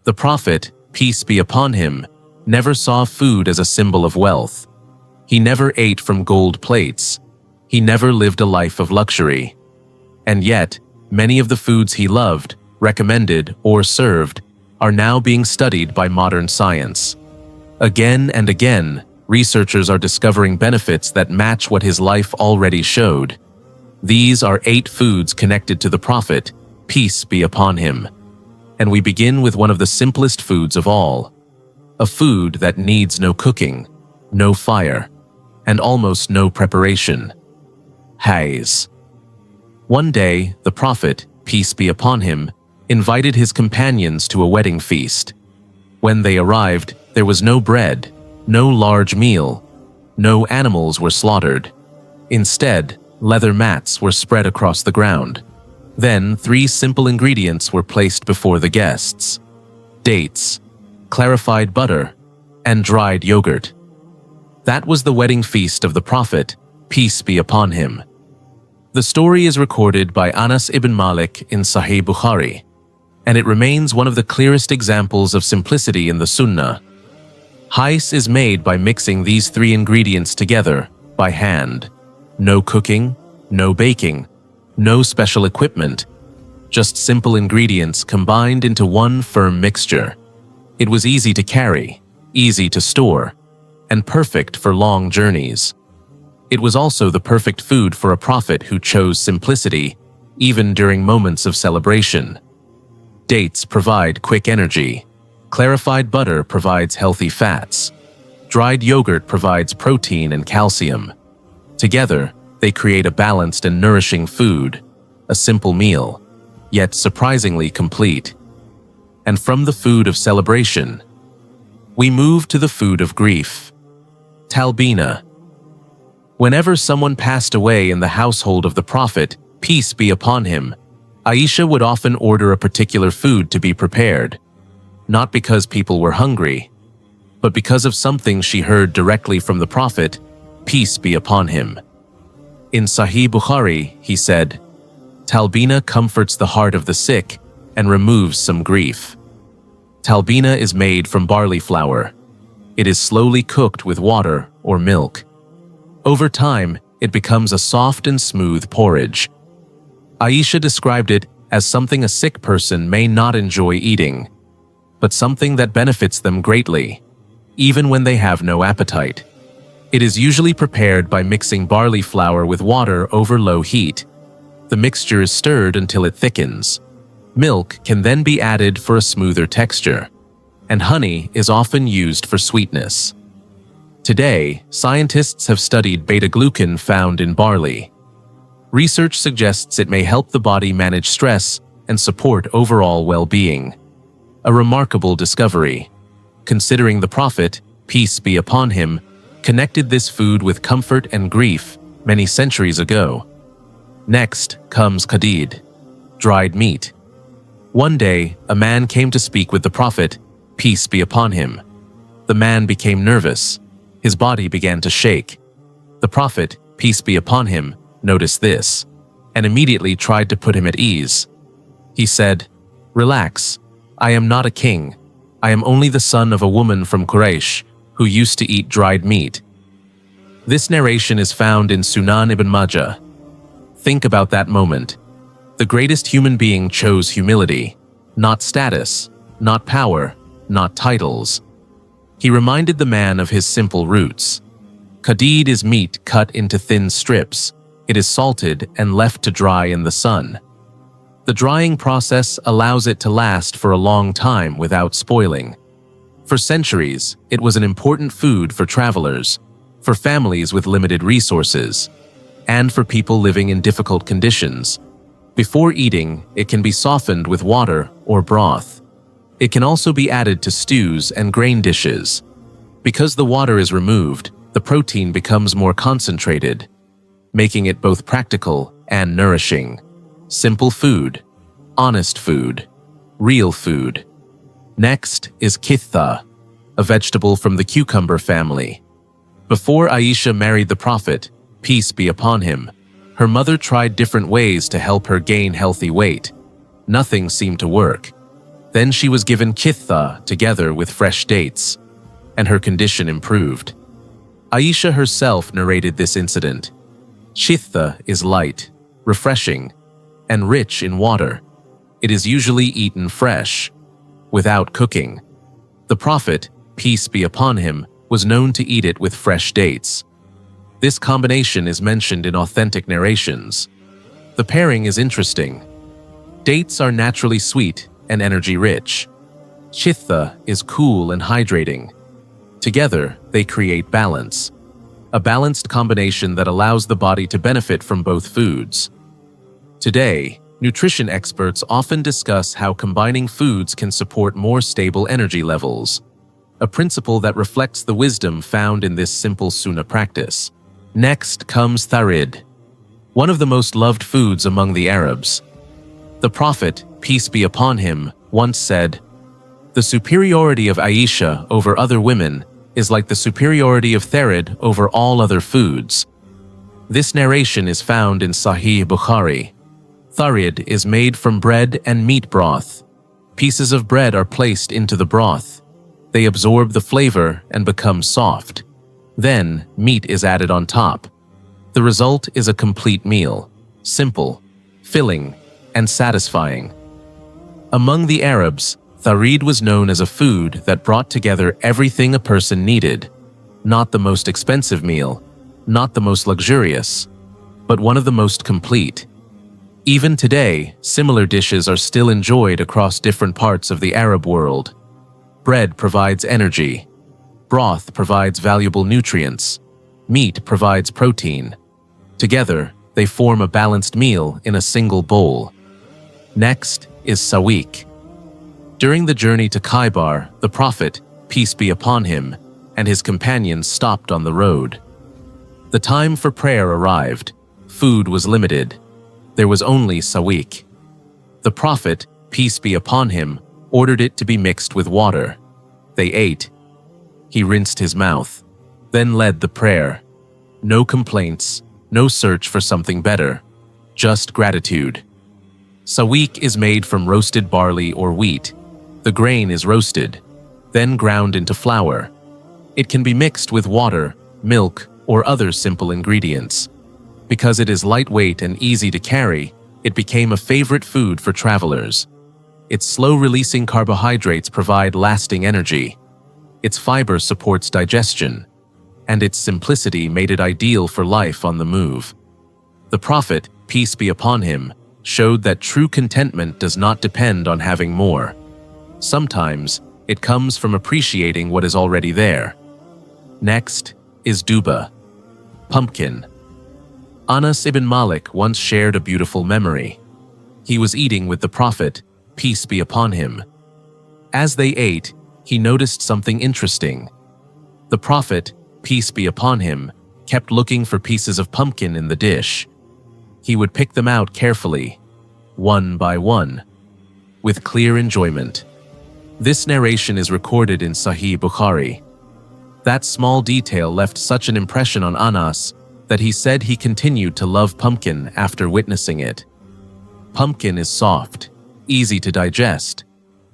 The Prophet, peace be upon him, never saw food as a symbol of wealth. He never ate from gold plates. He never lived a life of luxury. And yet, many of the foods he loved, recommended, or served are now being studied by modern science. Again and again, researchers are discovering benefits that match what his life already showed. These are 8 foods connected to the Prophet, peace be upon him. And we begin with one of the simplest foods of all. A food that needs no cooking, no fire, and almost no preparation. Hais. One day, the Prophet, peace be upon him, invited his companions to a wedding feast. When they arrived, there was no bread, no large meal, no animals were slaughtered. Instead, leather mats were spread across the ground. Then 3 simple ingredients were placed before the guests: dates, clarified butter, and dried yogurt. That was the wedding feast of the Prophet, peace be upon him. The story is recorded by Anas ibn Malik in Sahih Bukhari, and it remains one of the clearest examples of simplicity in the Sunnah. Hais is made by mixing these 3 ingredients together by hand. No cooking, no baking, no special equipment, just simple ingredients combined into one firm mixture. It was easy to carry, easy to store, and perfect for long journeys. It was also the perfect food for a prophet who chose simplicity, even during moments of celebration. Dates provide quick energy. Clarified butter provides healthy fats. Dried yogurt provides protein and calcium. Together, they create a balanced and nourishing food, a simple meal, yet surprisingly complete. And from the food of celebration, we move to the food of grief. Talbinah. Whenever someone passed away in the household of the Prophet, peace be upon him, Aisha would often order a particular food to be prepared, not because people were hungry, but because of something she heard directly from the Prophet, peace be upon him. In Sahih Bukhari, he said, "Talbinah comforts the heart of the sick and removes some grief." Talbinah is made from barley flour. It is slowly cooked with water or milk. Over time, it becomes a soft and smooth porridge. Aisha described it as something a sick person may not enjoy eating, but something that benefits them greatly, even when they have no appetite. It is usually prepared by mixing barley flour with water over low heat. The mixture is stirred until it thickens. Milk can then be added for a smoother texture, and honey is often used for sweetness. Today, scientists have studied beta-glucan found in barley. Research suggests it may help the body manage stress and support overall well-being. A remarkable discovery, considering the Prophet, peace be upon him, connected this food with comfort and grief many centuries ago. Next comes Qadid, dried meat. One day, a man came to speak with the Prophet, peace be upon him. The man became nervous. His body began to shake. The Prophet, peace be upon him, noticed this, and immediately tried to put him at ease. He said, "Relax, I am not a king. I am only the son of a woman from Quraysh who used to eat dried meat." This narration is found in Sunan ibn Majah. Think about that moment. The greatest human being chose humility, not status, not power, not titles. He reminded the man of his simple roots. Qadid is meat cut into thin strips. It is salted and left to dry in the sun. The drying process allows it to last for a long time without spoiling. For centuries, it was an important food for travelers, for families with limited resources, and for people living in difficult conditions. Before eating, it can be softened with water or broth. It can also be added to stews and grain dishes. Because the water is removed, the protein becomes more concentrated, making it both practical and nourishing. Simple food, honest food, real food. Next is Qiththa, a vegetable from the cucumber family. Before Aisha married the Prophet, peace be upon him, her mother tried different ways to help her gain healthy weight. Nothing seemed to work. Then she was given Qiththa together with fresh dates, and her condition improved. Aisha herself narrated this incident. Qiththa is light, refreshing, and rich in water. It is usually eaten fresh, without cooking. The Prophet, peace be upon him, was known to eat it with fresh dates. This combination is mentioned in authentic narrations. The pairing is interesting. Dates are naturally sweet and energy-rich. Qiththa is cool and hydrating. Together, they create balance. A balanced combination that allows the body to benefit from both foods. Today, nutrition experts often discuss how combining foods can support more stable energy levels, a principle that reflects the wisdom found in this simple Sunnah practice. Next comes Tharid, one of the most loved foods among the Arabs. The Prophet, peace be upon him, once said, "The superiority of Aisha over other women is like the superiority of Tharid over all other foods." This narration is found in Sahih Bukhari. Tharid is made from bread and meat broth. Pieces of bread are placed into the broth. They absorb the flavor and become soft. Then, meat is added on top. The result is a complete meal, simple, filling, and satisfying. Among the Arabs, Tharid was known as a food that brought together everything a person needed. Not the most expensive meal, not the most luxurious, but one of the most complete. Even today, similar dishes are still enjoyed across different parts of the Arab world. Bread provides energy. Broth provides valuable nutrients. Meat provides protein. Together, they form a balanced meal in a single bowl. Next is Sawiq. During the journey to Khaybar, the Prophet, peace be upon him, and his companions stopped on the road. The time for prayer arrived. Food was limited. There was only Sawiq. The Prophet, peace be upon him, ordered it to be mixed with water. They ate. He rinsed his mouth, then led the prayer. No complaints, no search for something better, just gratitude. Sawiq is made from roasted barley or wheat. The grain is roasted, then ground into flour. It can be mixed with water, milk, or other simple ingredients. Because it is lightweight and easy to carry, it became a favorite food for travelers. Its slow-releasing carbohydrates provide lasting energy. Its fiber supports digestion, and its simplicity made it ideal for life on the move. The Prophet, peace be upon him, showed that true contentment does not depend on having more. Sometimes, it comes from appreciating what is already there. Next is Duba, pumpkin. Anas ibn Malik once shared a beautiful memory. He was eating with the Prophet, peace be upon him. As they ate, he noticed something interesting. The Prophet, peace be upon him, kept looking for pieces of pumpkin in the dish. He would pick them out carefully, one by one, with clear enjoyment. This narration is recorded in Sahih Bukhari. That small detail left such an impression on Anas that he said he continued to love pumpkin after witnessing it. Pumpkin is soft, easy to digest,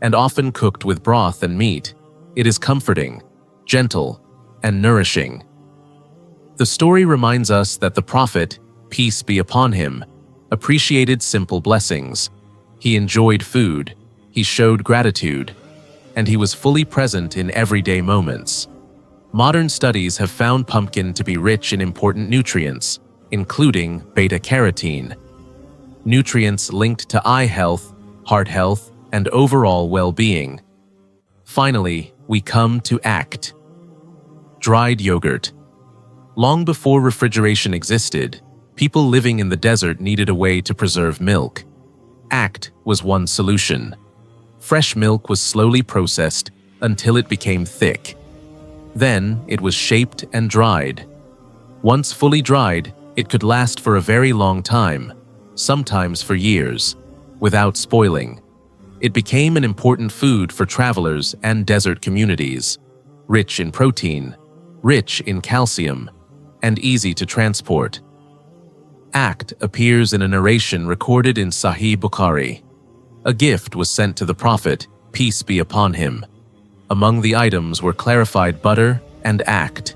and often cooked with broth and meat. It is comforting, gentle, and nourishing. The story reminds us that the Prophet, peace be upon him, appreciated simple blessings. He enjoyed food, he showed gratitude, and he was fully present in everyday moments. Modern studies have found pumpkin to be rich in important nutrients, including beta-carotene, nutrients linked to eye health, heart health, and overall well-being. Finally, we come to Aqit, dried yogurt. Long before refrigeration existed, people living in the desert needed a way to preserve milk. Aqit was one solution. Fresh milk was slowly processed until it became thick. Then it was shaped and dried. Once fully dried, it could last for a very long time, sometimes for years, without spoiling. It became an important food for travelers and desert communities, rich in protein, rich in calcium, and easy to transport. Aqit appears in a narration recorded in Sahih Bukhari. A gift was sent to the Prophet, peace be upon him. Among the items were clarified butter and Aqit,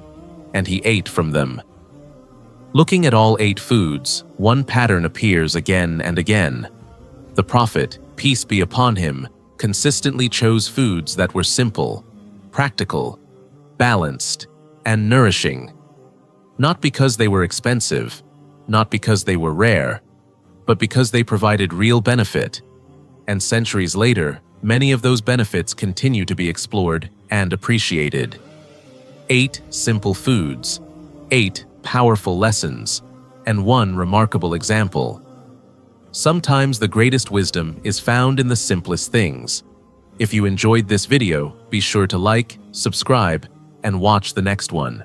and he ate from them. Looking at all 8 foods, one pattern appears again and again. The Prophet, peace be upon him, consistently chose foods that were simple, practical, balanced, and nourishing. Not because they were expensive, not because they were rare, but because they provided real benefit. And centuries later, many of those benefits continue to be explored and appreciated. 8 simple foods, 8 powerful lessons, and 1 remarkable example. Sometimes the greatest wisdom is found in the simplest things. If you enjoyed this video, be sure to like, subscribe, and watch the next one.